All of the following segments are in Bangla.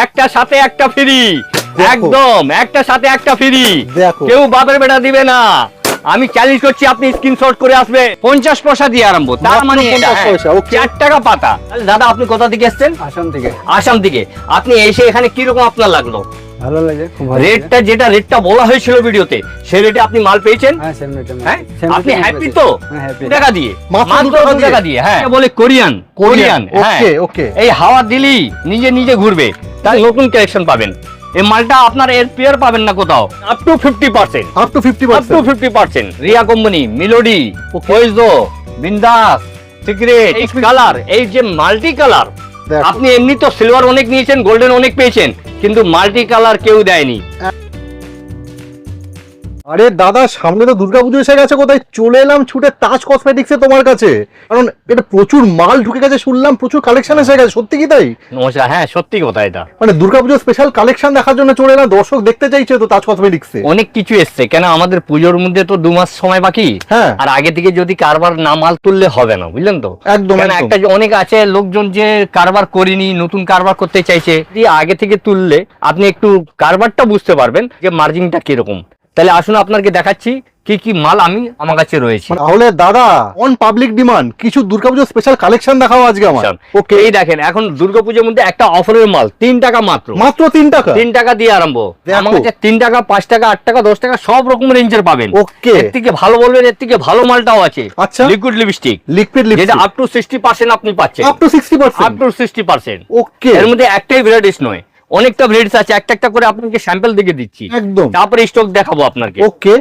একটা সাথে একটা ফ্রি, একদম একটা সাথে একটা ফ্রি, দেখো কেউ বাপের বেটা দিবে না। আমি চ্যালেঞ্জ করছি, আপনি স্ক্রিনশট করে আসবে। 50 পয়সা দিয়ে আরম্ভ, তার মানে 50 পয়সা, okay। 4 টাকা পাতা। দাদা আপনি কোথা থেকে এসেছেন? আসাম থেকে। আসাম থেকে। আপনি এসে এখানে কিরকম আপনার লাগলো? ভালো লাগে, খুব ভালো। রেটটা যেটা রেটটা বলা হয়েছিল ভিডিওতে, সেই রেটে আপনি মাল পেয়েছেন? হ্যাঁ, সেম রেট। হ্যাঁ, সেম আপনি রেটে হ্যাপি পেয়েছি। তো? হ্যাঁ, happy। টাকা দিয়ে, মাত্র 2 টাকা দিয়ে। হ্যাঁ, বলে কোরিয়ান, কোরিয়ান। হ্যাঁ, ওকে ওকে। এই হাওয়া দিলি নিজে নিজে ঘুরবে, তাই নতুন কালেকশন পাবেন। এই মালটা আপনার এর পেয়ার পাবেন না কোথাও। Up to 50%, up to 50%। Riya company, melody, ফয়েজো, বিন্দাস, সিক্রেট, এই কালার, এই যে মাল্টি কালার। দেখো। আপনি এমনি তো সিলভার অনেক নিয়েছেন, গোল্ডেন অনেক পেয়েছেন, কিন্তু মাল্টি কালার কেউ দেয়নি। আরে দাদা, সামনে তো দুর্গাপুজো এসে গেছে, কোথায় চলে এলাম ছুটে তাজ কসমেটিক্সে তোমার কাছে, কারণ এটা প্রচুর মাল ঢুকে গেছে, শুনলাম প্রচুর কালেকশন এসে গেছে, সত্যি কি তাই? নমস্কার, হ্যাঁ সত্যি কথা এটা। মানে দুর্গাপুজো স্পেশাল কালেকশন দেখার জন্য চলে এলাম, দর্শক দেখতে চাইছে তো তাজ কসমেটিক্সে। অনেক কিছু এসছে, কেন আমাদের পুজোর মধ্যে তো 2 মাস সময় বাকি। হ্যাঁ। আর আগে থেকে যদি কারবার না মাল তুললে হবে না, বুঝলেন তো? একদম, কেন একদম। একটা যে অনেক আছে লোকজন যে কারবার করিনি, নতুন কারবার করতে চাইছে, যদি আগে থেকে তুললে আপনি একটু কারবারটা বুঝতে পারবেন যে মার্জিনটা কিরকম। তাহলে আসুন আপনাকে দেখাচ্ছি কি কি মাল আমার কাছে রয়েছে। তাহলে দাদা, অন পাবলিক ডিমান্ড কিছু দুর্গাপুজো স্পেশাল কালেকশন দেখাও আজকে আমার। ওকে, এই দেখেন, এখন দুর্গাপূজার মধ্যে একটা অফারের মাল 3 টাকা মাত্র, মাত্র 3 টাকা। 3 টাকা দিয়ে আরম্ভ। দেখো। আমার কাছে 3 টাকা, 5 টাকা, 8 টাকা, 10 টাকা সব রকম রেঞ্জের পাবেন। ওকে। এর থেকে ভালো বলবেন, এর থেকে ভালো মালটাও আছে। আচ্ছা। লিকুইড লিপস্টিক, লিকুইড যেটা লিপস্টিক আপ টু 60% আপনি পাচ্ছেন। Up to 60%। Up to 60%। ওকে। এর মধ্যে একটাই ভ্যারাইটিস নয়, অনেকটা ভ্যারাইটিস আছে। একটা একটা করে আপনাকে স্যাম্পল দেখে দিচ্ছি, একদম। তারপরে স্টক দেখাবো আপনাকে। ওকে।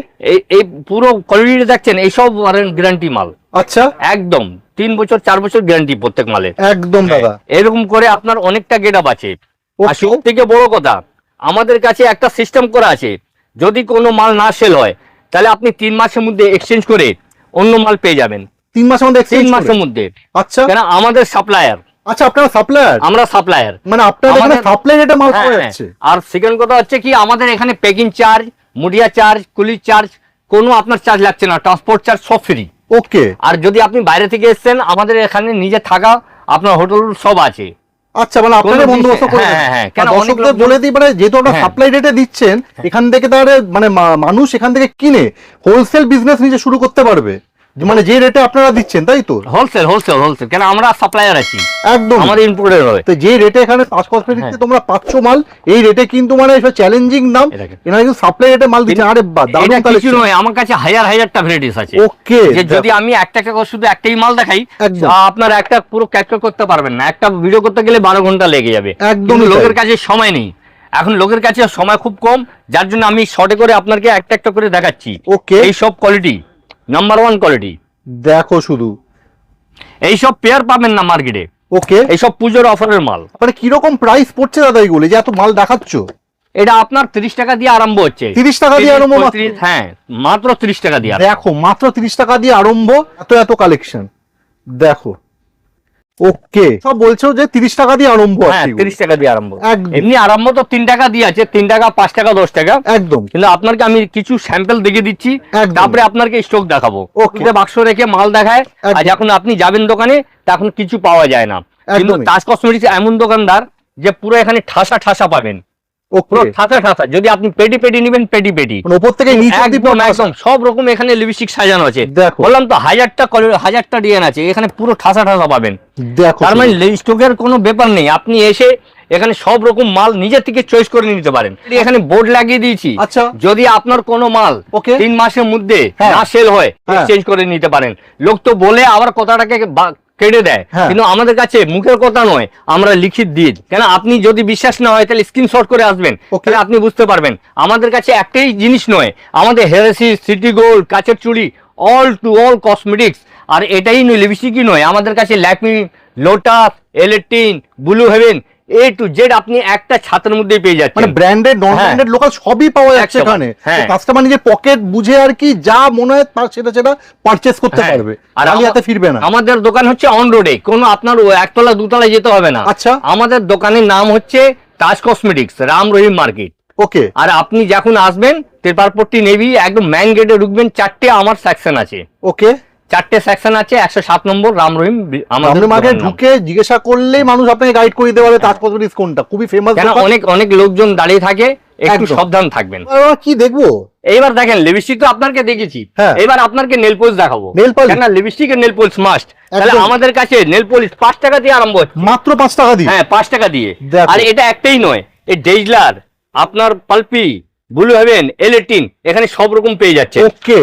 এই পুরো কোয়ালিটি দেখছেন, এই সব গ্যারান্টি মাল, আচ্ছা। একদম 3 বছর 4 বছর গ্যারান্টি প্রত্যেক মালের। একদম দাদা। এরকম করে আপনার অনেকটা গেটআপ আছে। আর Okay. সব থেকে বড় কথা, আমাদের কাছে একটা সিস্টেম করা আছে, যদি কোনো মাল না সেল হয় তাহলে আপনি 3 মাসের মধ্যে এক্সচেঞ্জ করে অন্য মাল পেয়ে যাবেন। 3 মাসের মধ্যে 3 এক্সচেঞ্জ মাসের মধ্যে। আচ্ছা। কেন আমাদের সাপ্লায়ার, আচ্ছা, আপনারা সাপ্লায়ার? আমরা সাপ্লায়ার। মানে আপনাদের এখানে আমাদের- সাপ্লাই রেটে মাল পাওয়া হ্যাঁ, যাচ্ছে? আর সেকেন্ড কথা হচ্ছে কি, আমাদের এখানে প্যাকিং চার্জ, মুডিয়া চার্জ, কুলি চার্জ, কোনো আপনার চার্জ লাগছে না, ট্রান্সপোর্ট চার্জ সব ফ্রি। ওকে। আর যদি আপনি বাইরে থেকে এসেছেন, আমাদের এখানে নিজে থাকা, আপনার হোটেল সব আছে। আচ্ছা, মানে আপনারা কোনো বন্দোবস্ত করে হ্যাঁ, দেন। হ্যাঁ, কেন আর অনেক দর্শকদের লোকজন- বলে দিই, মানে যেহেতু আপনারা হ্যাঁ। সাপ্লাই রেটে দিচ্ছেন, এখান থেকে তাহলে মানে মানুষ এখান থেকে কিনে হোলসেল বিজনেস নিজে শুরু করতে পারবে, মানে যে রেটে আপনারা দিচ্ছেন, তাই তো? হোলসেল হোলসেল হোলসেল, কেন আমরা সাপ্লায়ার আছি, একদম। আমাদের ইম্পোর্টের নয়। তো যে রেটে এখানে তাজ কসমেটিক্সে হ্যাঁ। তোমরা পাচ্ছ মাল, এই রেটে কিন্তু মানে চ্যালেঞ্জিং দাম, এই দেখেন। এনারা কিন্তু সাপ্লাই রেটে মাল দিচ্ছেন। আরে বাহ, দারুণ এটা কিছু কালেকশন। নয়, আমার কাছে হাজারটা ভ্যারাইটিস আছে। ওকে। যে যদি আমি একটা করে শুধু একটাই মাল দেখাই, একদম। আপনার একটা পুরো ক্যাপচার করতে পারবেন না, একটা ভিডিও করতে গেলে 12 ঘন্টা লেগে যাবে। একদমই কিন্তু লোকের তাই। কাছে সময় নেই, এখন লোকের কাছে সময় খুব কম, যার জন্য আমি শর্টে করে আপনাকে একটা একটা করে দেখাচ্ছি। ওকে। এই সব কোয়ালিটি নাম্বার 1 কোয়ালিটি, দেখো শুধু। এই সব পেয়ার পাবেন না মার্কেটে, ওকে। এই সব পুজোর অফারের মাল। মানে কিরকম প্রাইস পড়ছে দাদা এগুলো, যে এত মাল দেখাচ্ছ? এটা আপনার 30 টাকা দিয়ে আরম্ভ হচ্ছে। 30 টাকা দিয়ে আরম্ভ মাত্র? 35, হ্যাঁ মাত্র 30 টাকা দিয়ে। দেখো, মাত্র 30 টাকা দিয়ে আরম্ভ, এত এত কালেকশন দেখো। ওকে, সব বলছো যে 30 টাকা দিয়ে আরম্ভ হ্যাঁ, আছে এগুলো। 30 টাকা দিয়ে আরম্ভ। একদম। এমনি আরম্ভ তো 3 টাকা দিয়ে আছে, 3 টাকা, 5 টাকা, 10 টাকা। একদম। কিন্তু আপনাকে আমি কিছু স্যাম্পল দেখে দিচ্ছি, একদম। তারপরে আপনাকে স্টক দেখাবো। Okay. ওকে, বাক্স রেখে মাল দেখায়, আর একদম। যখন আপনি যাবেন দোকানে তখন কিছু পাওয়া যায় না। কিন্তু একদমই। তাজ কসমেটিক্স এমন দোকানদার যে পুরো এখানে ঠাসা ঠাসা পাবেন, পুরো ওকে। ঠাসা ঠাসা। যদি আপনি পেটি পেটি নেবেন, পেটি পেটি, মানে উপর থেকে নিচে অবধি একদম পুরো একদম সব রকম এখানে লিপস্টিক সাজানো আছে। দেখো। বললাম তো হাজারটা ডিজাইন আছে, এখানে পুরো ঠাসা ঠাসা পাবেন। দেখো তার মানে শুধু। স্টকের কোনো ব্যাপার নেই, আপনি এসে এখানে সব রকম মাল নিজের থেকে চয়েস করে নিতে পারেন। এখানে বোর্ড লাগিয়ে দিয়েছি, আচ্ছা। যদি আপনার কোনো মাল ওকে। 3 মাসের মধ্যে হ্যাঁ। না সেল হয়, হ্যাঁ। এক্সচেঞ্জ করে নিতে পারেন। লোক তো বলে আবার কথাটাকে কেটে দেয়, হ্যাঁ। কিন্তু আমাদের কাছে মুখের কথা নয়, আমরা লিখিত দিই। কেন আপনি যদি বিশ্বাস না হয় তাহলে স্ক্রিনশট করে আসবেন, ওকে। তাহলে আপনি বুঝতে পারবেন। আমাদের কাছে একটাই জিনিস নয়, আমাদের হেয়ারসি, সিটি গোল্ড, কাচের চুড়ি, অল টু অল কসমেটিক্স। আর এটাই নয়, লিপস্টিকই নয়, আমাদের কাছে Lakme, lotus, এলেটিন, blue haven, A to Z আপনি একটা ছাতের মধ্যেই পেয়ে যাচ্ছেন। মানে ব্র্যান্ডেড, নন হ্যাঁ। ব্র্যান্ডেড, লোকাল সবই পাওয়া যাচ্ছে একদম। এখানে। হ্যাঁ। কাস্টমার নিজের পকেট বুঝে আর কি যা মনে হয় তার সেটা পারচেস করতে হ্যাঁ। পারবে, আর খালি হাতে ফিরবে না। আমাদের দোকান হচ্ছে অন রোডে, কোনো আপনার একতলা দুতলায় যেতে হবে না। আচ্ছা। আমাদের দোকানের নাম হচ্ছে তাজ কসমেটিক্স, রাম রহিম মার্কেট। ওকে। আর আপনি যখন আসবেন তেপারপট্টি নেভি একদম মেইন গেটে ঢুকবেন, 4টে আমার সেকশন আছে। ওকে। 4টে সেকশন আছে, 107 নম্বর রাম রহিম আমাদের মার্কেটে ঢুকে জিজ্ঞাসা করলেই মানুষ আপনাকে গাইড করে দিতে পারে তাজ কসমেটিক্স কোনটা, খুবই ফেমাস। কেন অনেক লোকজন দাঁড়িয়ে থাকে, একটু সাবধান থাকবেন। কি দেখবো এইবার দেখেন, লিপস্টিক তো আপনাকে দেখেছি, এবার আপনাকে নেল পলিশ দেখাবো। নেল পলিশ, কেন লিপস্টিক এর নেল পলিশ মাস্ট। তাহলে আমাদের কাছে নেল পলিশ 5 টাকা দিয়ে আরম্ভ হচ্ছে, মাত্র 5 টাকা দিয়ে। হ্যাঁ 5 টাকা দিয়ে। আর এটা একটাই নয়, এই ডেজলার, আপনার পালপি, ব্লু হেভেন, এল18 এখানে সব রকম পেয়ে যাচ্ছে।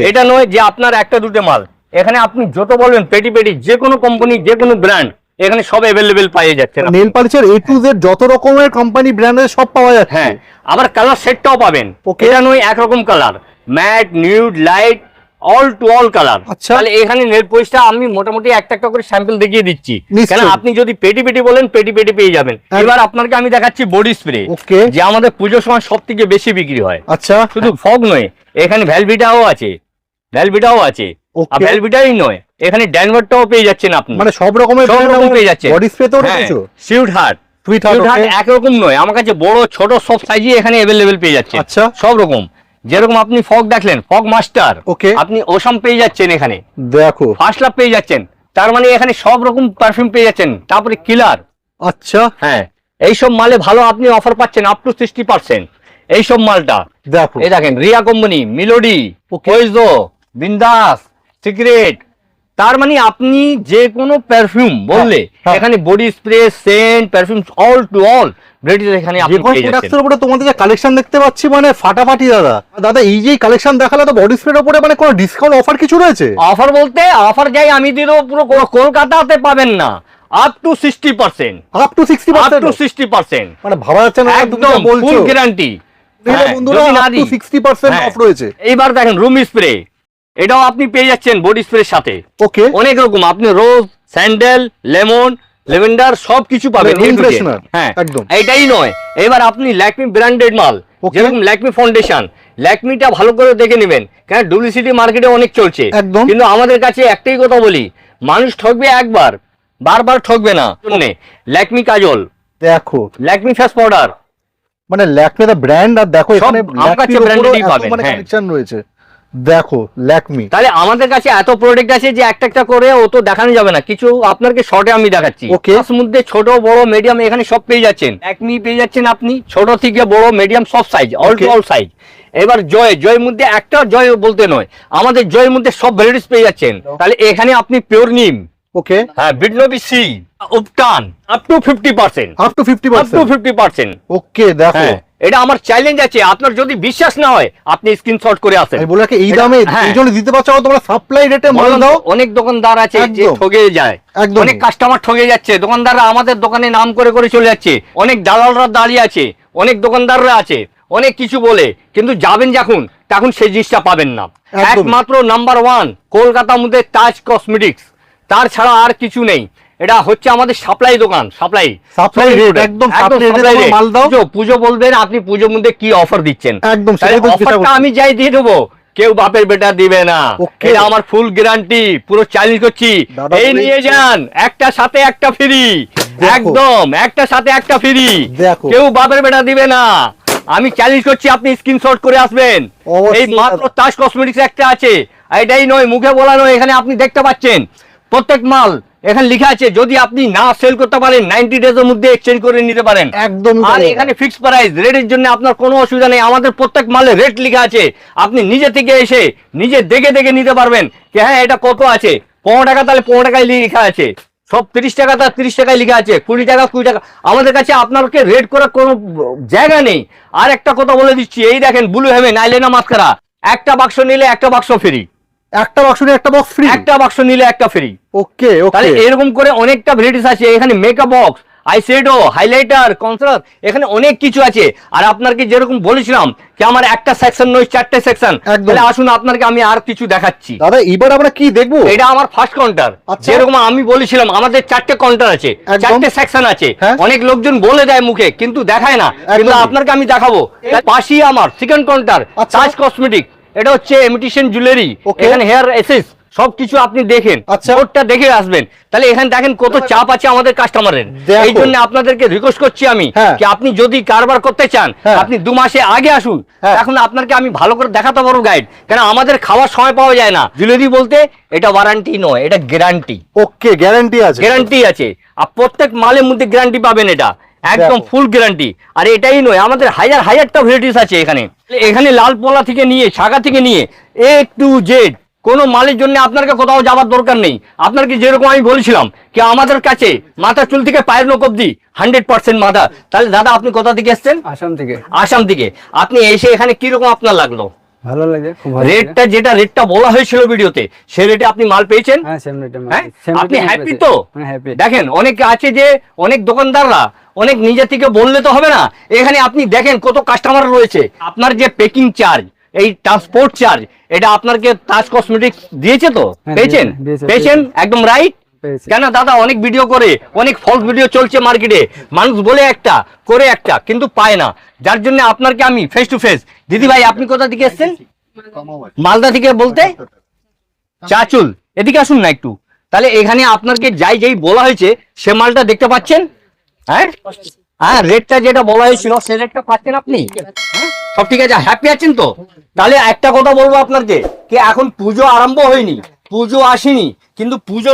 এটা নয় যে আপনার একটা দুটো মাল, এখানে আপনি যত বলবেন পেটি যে কোনো কোম্পানি, যে কোনো ব্র্যান্ড এখানে সব অ্যাভেলেবেল পাওয়া যাচ্ছে। নেল পলিশের A to Z যত রকমের কোম্পানি ব্র্যান্ডের সব পাওয়া যাচ্ছে। হ্যাঁ, আবার কালার সেটটাও পাবেন। এটা নয় একরকম colour, matte, nude, light, all to all colour. তাহলে এখানে নেল পলিশটা আমি মোটামুটি একটা করে স্যাম্পল দেখিয়ে দিচ্ছি, কেন আপনি যদি পেটি বলেন পেটি পেয়ে যাবেন। এবার আপনাকে আমি দেখাচ্ছি বডি স্প্রে, যে আমাদের পুজোর সময় সব থেকে বেশি বিক্রি হয়। আচ্ছা, শুধু ফগ নয়, এখানে ভ্যালভিটাও আছে, ভ্যালভিটাই নয়, এখানে ড্যানভারটাও পেয়ে যাচ্ছেন আপনি, মানে সব রকমের পেয়ে যাচ্ছে। বডি স্প্রে তো রয়েছে, সুইট হার্ট একরকম নয়, আমার কাছে বড় ছোট সব সাইজই এখানে অ্যাভেলেবেল পেয়ে যাচ্ছে। আচ্ছা, সব রকম, যেরকম আপনি ফগ দেখলেন, ফগ মাস্টার, আপনি ওসাম পেয়ে যাচ্ছেন, এখানে দেখো ফার্স্ট লাভ পেয়ে যাচ্ছেন। তার মানে এখানে সব রকম পারফিউম পেয়ে যাচ্ছেন, তারপরে কিলার। আচ্ছা, হ্যাঁ, এইসব মালে ভালো আপনি অফার পাচ্ছেন আপ টু 60%। এইসব মালটা দেখো, এই দেখেন রিয়া কোম্পানি, মিলোডি, ওয়েজো, বিন্দাস, সিক্রেট। তার মানে আপনি যে কোনো পারফিউম বললে এখানে body spray, scent, perfume all to all varieties এখানে আপনি পেয়ে যাচ্ছেন। প্রোডাক্টের উপরে তোমাদের যে কালেকশন দেখতে পাচ্ছি, মানে ফাটাফাটি। দাদা এই যে কালেকশন দেখালে তো বডি স্প্রের উপরে মানে কোনো ডিসকাউন্ট অফার কিছু রয়েছে? অফার বলতে অফার যাই আমি দিয়ে দেবো, পুরো কলকাতাতে পাবেন না, আপ টু 60%, আপ টু 60%, মানে ভাবা যাচ্ছে না, একদম ফুল গ্যারান্টি বন্ধুরা, আপ টু 60% অফ রয়েছে। এইবার দেখেন রুম স্প্রে, এটাও আপনি পেয়ে যাচ্ছেন বডি স্প্রের সাথে। ওকে, অনেক রকম আপনি রোজ, স্যান্ডেল, লেমন, লেভেন্ডার সব কিছু পাবেন। হ্যাঁ, একদম এইটাই নয়, এবার আপনি ল্যাকমি ব্র্যান্ডেড মাল, যেরকম ল্যাকমি ফাউন্ডেশন, ল্যাকমিটা ভালো করে দেখে নেবেন, কারণ ডুপ্লিসিটি মার্কেটে অনেক চলছে। কিন্তু আমাদের কাছে একটাই কথা বলি, মানুষ ঠকবে একবার, বারবার ঠকবে না। ল্যাকমি কাজল দেখো, ল্যাকমি ফেস পাউডার, মানে ল্যাকমি দা ব্র্যান্ড। আর দেখো এখানে ল্যাকমি ব্র্যান্ডেরই পাবেন, মানে কালেকশন রয়েছে। দেখো ল্যাকমি, তাহলে আমাদের কাছে এত প্রোডাক্ট আছে যে একটা করে ও তো দেখানো যাবে না, কিছু আপনাকে শর্টে আমি দেখাচ্ছি। তার মধ্যে ছোট বড় মিডিয়াম এখানে সব পেয়ে যাচ্ছেন। ল্যাকমি পেয়ে যাচ্ছেন আপনি ছোট থেকে বড়, মিডিয়াম সব size, all to all size. এবার জয়ের মধ্যে একটা জয় বলতে নয়, আমাদের জয়ের মধ্যে সব ভ্যারাইটিস পেয়ে যাচ্ছেন। তাহলে এখানে আপনি পিওর নিম, ওকে, হ্যাঁ, বিটনোবি সি, উপটান আপ টু 50%, ওকে। দেখো এটা আমার চ্যালেঞ্জ আছে, আপনার যদি বিশ্বাস না হয় আপনি স্ক্রিনশট করে আসেন। আমি বলি এই দামে এই জন্য দিতে পারছো, তোমরা সাপ্লাই রেটে মাল দাও। অনেক দোকানদার আছে যে ঠকে যায়, অনেক কাস্টমার ঠকে যাচ্ছে, দোকানদাররা আমাদের দোকানে নাম করে চলে যাচ্ছে, অনেক দালালরা দাঁড়িয়ে আছে, অনেক দোকানদাররা আছে, অনেক কিছু বলে, কিন্তু যাবেন তখন সেই জিনিসটা পাবেন না। একমাত্র নাম্বার 1 কলকাতার মধ্যে তাজ কসমেটিক্স, তার ছাড়া আর কিছু নেই। এটা হচ্ছে আমাদের সাপ্লাই দোকান, সাপ্লাই রেট, একদম মাল দাও। পুজো বলবেন আপনি, পুজোর মধ্যে কি অফার দিচ্ছেন, একদম অফারটা আমি যাই দিয়ে দেবো, কেউ বাপের বেটা দিবে না। এটা আমার ফুল গ্যারান্টি, পুরো চ্যালেঞ্জ করছি। এই নিয়ে যান, একটা সাথে একটা ফ্রি, একদম একটা সাথে একটা ফ্রি, কেউ বাপের বেটা দিবে না। আমি চ্যালেঞ্জ করছি, আপনি স্ক্রিনশট করে আসবেন। এই মাত্র তাজ কসমেটিক্স একটা আছে, এটাই নয়, মুখে বলা নয়, এখানে আপনি দেখতে পাচ্ছেন প্রত্যেক মাল এখানে লেখা আছে, যদি আপনি না সেল করতে পারেন 90 ডেজের মধ্যে এক্সচেঞ্জ করে নিতে পারেন, একদম। আর এখানে ফিক্সড প্রাইস, রেটের জন্য আপনার কোনো অসুবিধা নেই। আমাদের প্রত্যেক মালে রেট লেখা আছে, আপনি নিজে থেকে এসে নিজে দেখে নিতে পারবেন যে হ্যাঁ এটা কত আছে। 15 টাকা তাহলে 15 টাকায় লেখা আছে, সব 30 টাকা তার 30 টাকায় লেখা আছে, 20 টাকা 20 টাকা। আমাদের কাছে আপনাকে রেট করার কোনো জায়গা নেই। আর একটা কথা বলে দিচ্ছি, এই দেখেন ব্লু হেভেন আইলাইনার মাস্কারা, একটা বাক্স নিলে একটা বাক্স ফ্রি, একটা বাক্স নিলে একটা বক্স ফ্রি, একটা বাক্স নিলে একটা ফ্রি। ওকে, তাহলে এরকম করে অনেকটা ভ্যারাইটিস আছে। এখানে makeup box, eyeshadow, highlighter, concealer, এখানে অনেক কিছু আছে। আর আপনাকে যেরকম বলেছিলাম কি আমার একটা সেকশন নয়, 4টে সেকশন। তাহলে আসুন আপনাকে আমি আর কিছু দেখাচ্ছি। দাদা এবার আমরা কি দেখবো? এটা আমার ফার্স্ট কাউন্টার। যেরকম আমি বলেছিলাম আমাদের 4টে কাউন্টার আছে, 4টে সেকশন আছে। অনেক লোকজন বলে দেয় মুখে, কিন্তু দেখায় না। কিন্তু আপনাকে আমি দেখাবো। পাশেই আমার সেকেন্ড কাউন্টার, তাজ কসমেটিক। এটা হচ্ছে ইমিটেশন জুয়েলারি, এখানে হেয়ার এসেস সবকিছু আপনি দেখেন, আচ্ছা। বোর্ডটা দেখে আসবেন, তাহলে এখানে দেখেন কত চাপ আছে আমাদের কাস্টমারের। দেখো। এই জন্য আপনাদেরকে রিকোয়েস্ট করছি আমি, হ্যাঁ। কি আপনি যদি কারবার করতে চান হ্যাঁ। আপনি 2 মাসে আগে আসুন, হ্যাঁ। এখন আপনাকে আমি ভালো করে দেখাতে পারবো গাইড, কেন আমাদের খাওয়ার সময় পাওয়া যায় না। জুয়েলারি বলতে এটা ওয়ারেন্টি নয়, এটা গ্যারান্টি। ওকে, গ্যারান্টি আছে। গ্যারান্টি আছে, আর প্রত্যেক মালের মধ্যে গ্যারান্টি পাবেন, এটা একদম দেখো। Full guarantee. আর এটাই নয়, আমাদের হাজারটা ভ্যারাইটিস আছে এখানে। এখানে লাল পোলা থেকে নিয়ে, ছাগা থেকে নিয়ে A to Z কোনো মালের জন্য আপনাকে কোথাও যাওয়ার দরকার নেই। আপনাকে যেরকম আমি বলেছিলাম কি আমাদের কাছে মাথা চুল থেকে পায়ের নখ অব্দি 100% মাথা। তাহলে দাদা আপনি কোথা থেকে এসছেন? আসাম থেকে। আসাম থেকে। আপনি এসে এখানে কিরকম আপনার লাগলো? ভালো লাগে, খুব ভালো লাগে। রেটটা বলা হয়েছিল ভিডিওতে, সেই রেটে আপনি মাল পেয়েছেন? হ্যাঁ, সেম রেটে হ্যাঁ, আপনি হ্যাপি তো? হ্যাঁ, হ্যাপি। দেখেন অনেক আছে যে অনেক দোকানদাররা অনেক নিজে থেকে বললে তো হবে না, এখানে আপনি দেখেন কত কাস্টমার রয়েছে। আপনার যে পেকিং চার্জ, এই ট্রান্সপোর্ট চার্জ, এটা আপনাকে তাজ কসমেটিক্স দিয়েছে তো? হ্যাঁ, পেয়েছেন? দিয়েছে। পেয়েছেন, একদম রাইট। পেয়েছি। কেন দাদা অনেক ভিডিও করে, অনেক ফলস ভিডিও চলছে মার্কেটে, মানুষ বলে একটা করে একটা কিন্তু পায় না, যার জন্য আপনাকে আমি ফেস টু ফেস। দিদি ভাই আপনি কোথা থেকে এসেছেন? মালদা থেকে বলতে চাচুল, এদিকে আসুন না একটু। তাহলে এখানে আপনাকে যেই বলা হয়েছে সে মালটা দেখতে পাচ্ছেন? হ্যাঁ হ্যাঁ, রেটটা যেটা বলা হয়েছিল সে রেটটা পাচ্ছেন আপনি? হ্যাঁ? সব ঠিক আছে, হ্যাপি আছেন তো? তাহলে একটা কথা বলবো আপনাকে, কি এখন পুজো আরম্ভ হয়নি, পুজো আসেনি, কিন্তু পুজো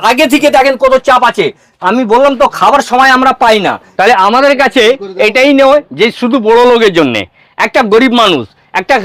আগে থেকে দেখেন কত চাপ আছে। আমি বললাম তো খাবার সময় আমরা পাই না। তাহলে আমাদের কাছে এটাই নয় যে শুধু বড় লোকের জন্য, একটা গরিব মানুষ একটা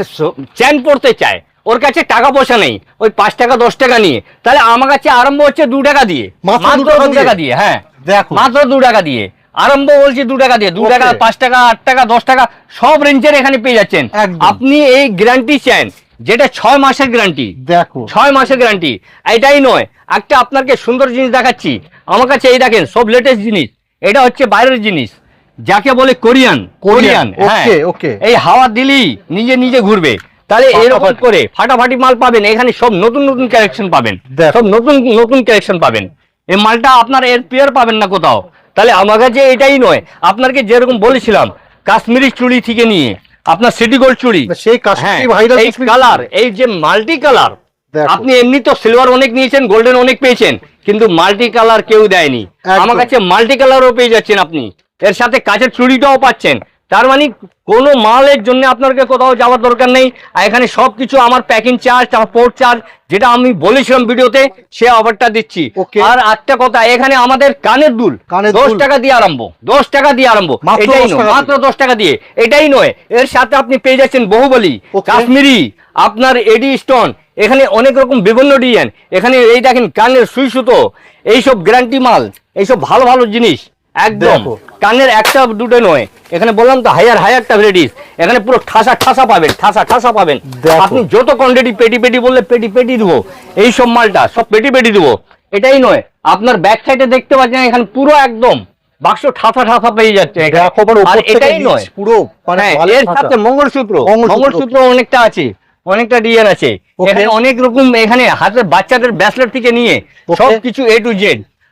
চেন পড়তে চায়, ওর কাছে টাকা পয়সা নেই, ওই 5 টাকা 10 টাকা নিয়ে, তাহলে আমার কাছে আরম্ভ হচ্ছে 2 টাকা দিয়ে, মাত্র মাত্র 2 2 টাকা দিয়ে। হ্যাঁ, দেখো। মাত্র 2 টাকা দিয়ে আরম্ভ, বলছি 2 টাকা দিয়ে। 2 টাকা, Okay. 5 টাকা, 8 টাকা, 10 টাকা সব রেঞ্জের এখানে পেয়ে যাচ্ছেন। একদম। আপনি এই গ্যারান্টি চান যেটা 6 মাসের গ্যারান্টি, দেখো। 6 মাসের গ্যারান্টি। এটাই নয়, একটা আপনাকে সুন্দর জিনিস দেখাচ্ছি। আমার কাছে এই দেখেন সব লেটেস্ট জিনিস, এটা হচ্ছে বাইরের জিনিস, যাকে বলে কোরিয়ান। কোরিয়ান, হ্যাঁ, okay, okay. এই হাওয়া দিলেই নিজে নিজে ঘুরবে। তাহলে এরকম ফাটাফাটি। করে ফাটাফাটি মাল পাবেন এখানে, সব নতুন নতুন কালেকশন পাবেন, দেখো। সব নতুন নতুন কালেকশন পাবেন। এই মালটা আপনার এর পেয়ার পাবেন না কোথাও। তাহলে আমার কাছে এটাই নয়, আপনাকে যেরকম বলেছিলাম কাশ্মীরি চুড়ি থেকে নিয়ে আপনার সিটি গোল্ড চুড়ি, সেই কাশ্মীরি ভাইরাল এই কালার, এই যে মাল্টি কালার, দেখো। আপনি এমনি তো সিলভার অনেক নিয়েছেন, গোল্ডেন অনেক পেয়েছেন, কিন্তু মাল্টি কালার কেউ দেয়নি। একদম। আমার কাছে মাল্টি কালারও পেয়ে যাচ্ছেন আপনি, এর সাথে কাচের চুড়িটাও পাচ্ছেন। তার মানে কোনো মালের জন্য আপনাকে কোথাও যাওয়ার দরকার নেই। আর এখানে সবকিছু আমার প্যাকিং চার্জ, ট্রান্সপোর্ট চার্জ, যেটা আমি বলেছিলাম ভিডিওতে সে অফারটা দিচ্ছি। Okay. আর একটা কথা, এখানে আমাদের কানের দুল কানের 10 দুল। টাকা দিয়ে আরম্ভ, 10 টাকা দিয়ে আরম্ভ। মাত্র এটাই 10 নয়, টাকা মাত্র 10 টাকা দিয়ে। এটাই নয়, এর সাথে আপনি পেয়ে যাচ্ছেন বহুবলী, Okay. কাশ্মীরি, আপনার এডি স্টোন, এখানে অনেক রকম বিভিন্ন ডিজাইন। এখানে এই দেখেন কানের সুই সুতো, এইসব গ্যারান্টি মাল, এইসব ভালো ভালো জিনিস একদম। দেখো। কানের একটা দুটো নয়, এখানে বললাম তো হাজারটা ভ্যারাইটিস। এখানে পুরো ঠাসা পাবেন, ঠাসা পাবেন। দেখো। আপনি যত কোয়ান্টিটি পেটি বললে পেটি দেবো, এইসব মালটা সব পেটি দেবো। এটাই নয়, আপনার ব্যাক সাইডে দেখতে পাচ্ছেন এখানে পুরো একদম বাক্স ঠাসা পেয়ে যাচ্ছে এখানে। দেখো, আবার আর উপর থেকে এটাই নিচ নয়, পুরো মানে হ্যাঁ, মালের এর ঠাসা। সাথে মঙ্গলসূত্র মঙ্গলসূত্র। অনেকটা আছে, অনেকটা ডিজাইন আছে। Okay. এখানে অনেক রকম, এখানে হাতের বাচ্চাদের ব্রেসলেট থেকে নিয়ে Okay. সবকিছু A to Z।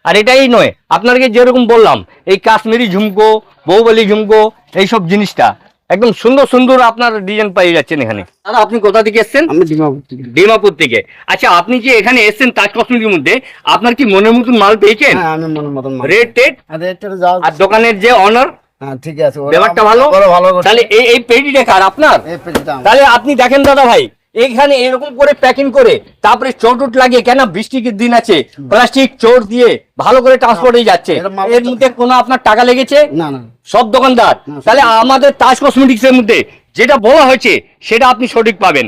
আর এটাই নয়, আপনাকে যেরকম বললাম এই কাশ্মীরি ঝুমকো, বহুবলী ঝুমকো, এইসব জিনিসটা একদম সুন্দর সুন্দর আপনার ডিজাইন পেয়ে যাচ্ছেন এখানে। দাদা আপনি কোথা থেকে এসেছেন? আমি ডিমাপুর থেকে। ডিমাপুর থেকে। আচ্ছা, আপনি যে এখানে এসেছেন তাজ কসমেটিকের মধ্যে, আপনার কি মনের মতন মাল পেয়েছেন? হ্যাঁ, আমি মনের মতন মাল। রেট টেট আর রেটটা যাও। আর দোকানের যে অনার, হ্যাঁ, ঠিক আছে, ওরা ব্যাপারটা ভালো? ওরা ভালো করছে। তাহলে এই পেটিটা কার আপনার? এই পেটিটা আমার। তাহলে আপনি দেখেন দাদা ভাই, এখানে এরকম করে প্যাকিং করে তারপরে চোট লাগিয়ে, কেন বৃষ্টির দিন আছে, প্লাস্টিক চোট দিয়ে ভালো করে ট্রান্সপোর্ট হয়ে যাচ্ছে। এরকম মাল- এর মধ্যে কোনো আপনার টাকা লেগেছে? না না। সব দোকানদার। তাহলে আমাদের তাজ কসমেটিক্স এর মধ্যে যেটা বলা হয়েছে সেটা আপনি সঠিক পাবেন।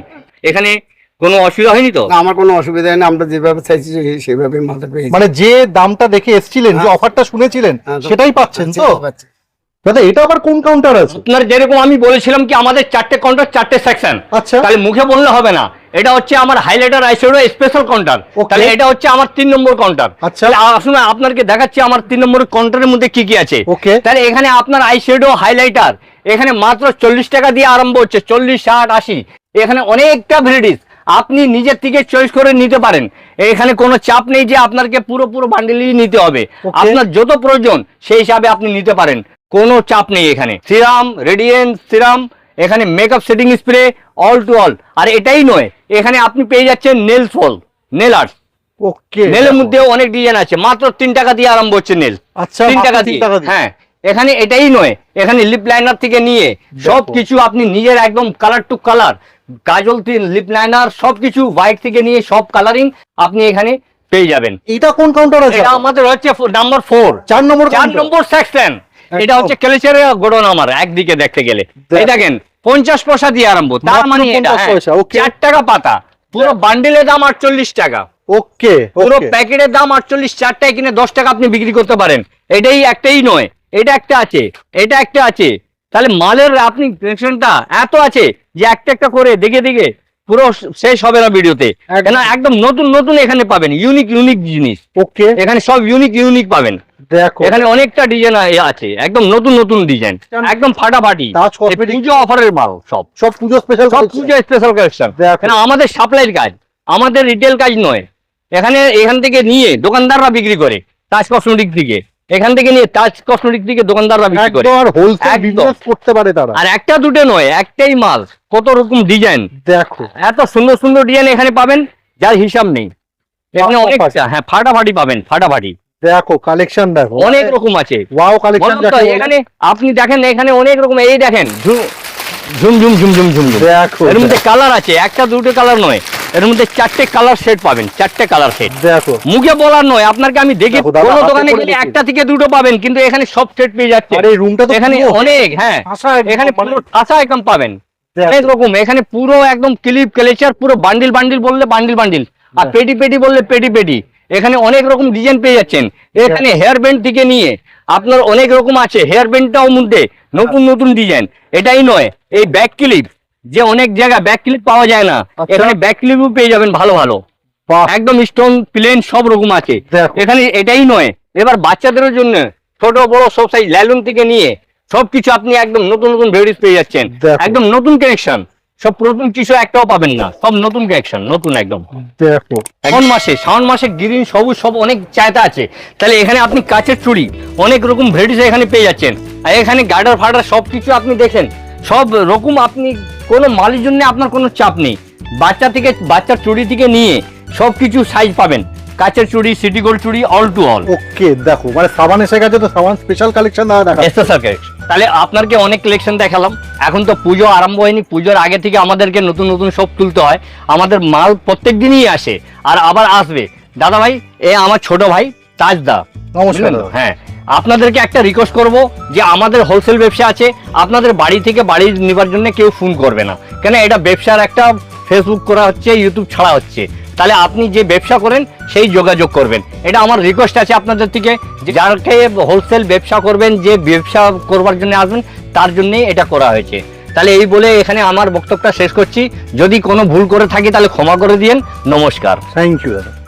এখানে কোনো অসুবিধা হয়নি তো? না, আমার কোনো অসুবিধা নেই, আমরা যেভাবে চাইছি সেভাবে মালটা পেয়েছি। মানে যে দামটা দেখে এসেছিলেন, যে হ্যাঁ। অফারটা শুনেছিলেন হ্যাঁ, সেটাই পাচ্ছেন তো? সেটাই পাচ্ছি। দাদা এটা আবার কোন কাউন্টার আছে? আপনার যেরকম আমি বলেছিলাম কি আমাদের 4টে কাউন্টার, 4টে সেকশন। আচ্ছা। তাহলে মুখে বললে হবে না, এটা হচ্ছে আমার highlighter eyeshadow special counter. Okay. তাহলে এটা হচ্ছে আমার 3 নম্বর কাউন্টার। আচ্ছা। তাহলে আসুন আপনাকে দেখাচ্ছি আমার 3 নম্বর কাউন্টারের মধ্যে কি কি আছে। Okay. তাহলে এখানে আপনার আইশ্যাডো হাইলাইটার এখানে মাত্র 40 টাকা দিয়ে আরম্ভ হচ্ছে, 40, 60, 80। এখানে অনেকটা ভ্যারাইটিস, আপনি নিজের থেকে চয়েস করে নিতে পারেন। এখানে কোনো চাপ নেই যে আপনাকে পুরো বান্ডেলই নিতে হবে। Okay. আপনার যত প্রয়োজন সেই হিসাবে আপনি নিতে পারেন, কোনো চাপ নেই এখানে। সিরাম, রেডিয়েন্স সিরাম, এখানে makeup setting spray, all to all. আর এটাই নয়, এখানে আপনি পেয়ে যাচ্ছেন নেল নেল আর্ট। ওকে, নেলের মধ্যে অনেক ডিজাইন আছে, মাত্র 3 টাকা দিয়ে আরম্ভ হচ্ছে নেল। আচ্ছা, 3 টাকা মাত্র 3 দিয়ে। টাকা দিয়ে। হ্যাঁ, এখানে এটাই নয়, এখানে লিপ লাইনার থেকে নিয়ে সবকিছু আপনি নিজের একদম কালার টু কালার, কাজল লিপ লাইনার সবকিছু হোয়াইট থেকে নিয়ে সব কালারিং আপনি এখানে পেয়ে যাবেন। এটা কোন কাউন্টার আছে? এটা আমাদের হচ্ছে নাম্বার 4, 4 নম্বর 4 নম্বর সেকশন। এটা হচ্ছে কেলেচারের গোডাউন আমার একদিকে দেখতে গেলে। এই দেখেন 50 পয়সা দিয়ে আরম্ভ, তার মাত্র মানে 50 পয়সা, okay. 4 টাকা পাতা, পুরো বান্ডেলের দাম 48 টাকা, ওকে, পুরো প্যাকেটের দাম 48, 4টায় কিনে 10 টাকা আপনি বিক্রি করতে পারেন। এটাই একটাই নয়, এটা একটা আছে, এটা একটা আছে, তাহলে মালের আপনি কালেকশনটা এত আছে যে একটা একটা করে দেখে দেখে পুরো শেষ হবে না ভিডিওতে। একদম। কেন একদম নতুন নতুন এখানে পাবেন, ইউনিক ইউনিক জিনিস ওকে, এখানে সব ইউনিক ইউনিক পাবেন। দেখো এখানে অনেকটা ডিজাইন আছে, একদম নতুন নতুন ডিজাইন, একদম ফাটাফাটি। তাজ cosmetics- পুজো অফারের মাল সব, সব পুজো স্পেশাল সব পুজো স্পেশাল কালেকশন। দেখো। কেন আমাদের সাপ্লাইয়ের কাজ, আমাদের রিটেল কাজ নয়। এখান থেকে নিয়ে দোকানদাররা বিক্রি করে, তাজ কসমেটিক থেকে, এখান থেকে নিয়ে তাজ কসমেটিক থেকে দোকানদাররা বিক্রি করে। একদম, আর হোলসেল একদম। বিজনেস করতে পারে তারা। আর একটা দুটো নয়, একটাই মাল, কত রকম ডিজাইন, দেখো, এত সুন্দর সুন্দর ডিজাইন এখানে পাবেন যার হিসাব নেই। এখানে ফাটাফাটি। অনেক, হ্যাঁ ফাটাফাটি পাবেন, ফাটাফাটি দেখো কালেকশন দেখো, অনেক রকম আছে। ওয়াও কালেকশন বললাম তো, এখানে আপনি দেখেন এখানে অনেক রকম, এই দেখেন ঝুম ঝুম ঝুম ঝুম ঝুম ঝুম। দেখো, এর মধ্যে কালার আছে, একটা দুটো কালার নয়, এর মধ্যে 4টে কালার সেট পাবেন, 4টে কালার সেট। দেখো, মুখে বলার নয়, আপনাকে আমি দেখি দেখো, দাদা কোনো হাতে দোকানে করে গেলে দেখিয়ে। একটা থেকে দুটো পাবেন, কিন্তু এখানে সব সেট পেয়ে যাচ্ছে। আর এই রুমটা তো এখানে পুরো অনেক, হ্যাঁ ঠাসা একদম, এখানে মানে- পুরো ঠাসা আইটেম পাবেন, দেখো। অনেক রকম। এখানে পুরো একদম ক্লিপ ক্লেচার, পুরো বান্ডিল বান্ডিল বললে বান্ডিল বান্ডিল, আর দেখো। পেটি পেটি বললে পেটি পেটি। এখানে অনেক রকম ডিজাইন পেয়ে যাচ্ছেন। এখানে হেয়ার ব্যান্ড থেকে নিয়ে আপনার অনেক রকম আছে, হেয়ার ব্যান্ডটাও মধ্যে নতুন নতুন ডিজাইন। এটাই নয়, এই ব্যাক ক্লিপ, যে অনেক জায়গায় ব্যাক ক্লিপ পাওয়া যায় না, আচ্ছা। এখানে ব্যাক ক্লিপও পেয়ে যাবেন ভালো ভালো, বাহ, একদম স্টোন প্লেন সব রকম আছে দেখো। এখানে। এটাই নয়, এবার বাচ্চাদের জন্য ছোট বড় সব সাইজ ল্যালুন থেকে নিয়ে সবকিছু আপনি একদম নতুন নতুন ভেরিয়েন্ট পেয়ে যাচ্ছেন। দেখো। একদম নতুন কালেকশন, সব পুরাতন কিছু একটাও পাবেন না, সব নতুন কালেকশন, নতুন একদম। দেখো, শ্রাবণ মাসে গ্রিন সবুজ সব অনেক চাহিদা আছে, তাহলে এখানে আপনি কাচের চুড়ি অনেক রকম ভেরাইটিস এখানে পেয়ে যাচ্ছেন। আর এখানে গার্ডার ফার্ডার সবকিছু আপনি দেখেন, সব রকম, আপনি কোনো মালের জন্য আপনার কোনো চাপ নেই। বাচ্চার চুড়ি থেকে নিয়ে সবকিছু সাইজ পাবেন, কাচের চুড়ি, সিটি গোল্ড চুড়ি, অল টু অল। ওকে, দেখো মানে সাবান এসে গেছে, তো সাবান স্পেশাল কালেকশন দাদা দেখা। Special collection. তাহলে আপনাকে অনেক কালেকশন দেখালাম, এখন তো পুজো আরম্ভ হয়নি, পুজোর আগে থেকে আমাদেরকে নতুন নতুন সব তুলতে হয়। আমাদের মাল প্রত্যেক দিনই আসে আর আবার আসবে। দাদা ভাই, এ আমার ছোট ভাই তাজদা। নমস্কার বুঝলেন তো? দাদা। হ্যাঁ, আপনাদেরকে একটা রিকোয়েস্ট করব যে আমাদের হোলসেল ব্যবসা আছে, আপনাদের বাড়ি থেকে বাড়ি নেবার জন্য কেউ ফোন করবে না, কেন এটা ব্যবসার একটা ফেসবুক করা হচ্ছে, ইউটিউব ছাড়া হচ্ছে। তাহলে আপনি যে ব্যবসা করেন সেই যোগাযোগ করবেন, এটা আমার রিকোয়েস্ট আছে আপনাদের থেকে। যে যাকে হোলসেল ব্যবসা করবেন, যে ব্যবসা করবার জন্য আসবেন, তার জন্যই এটা করা হয়েছে। তাহলে এই বলে এখানে আমার বক্তব্যটা শেষ করছি। যদি কোনো ভুল করে থাকি তাহলে ক্ষমা করে দিয়েন। নমস্কার। থ্যাংক ইউ দাদা।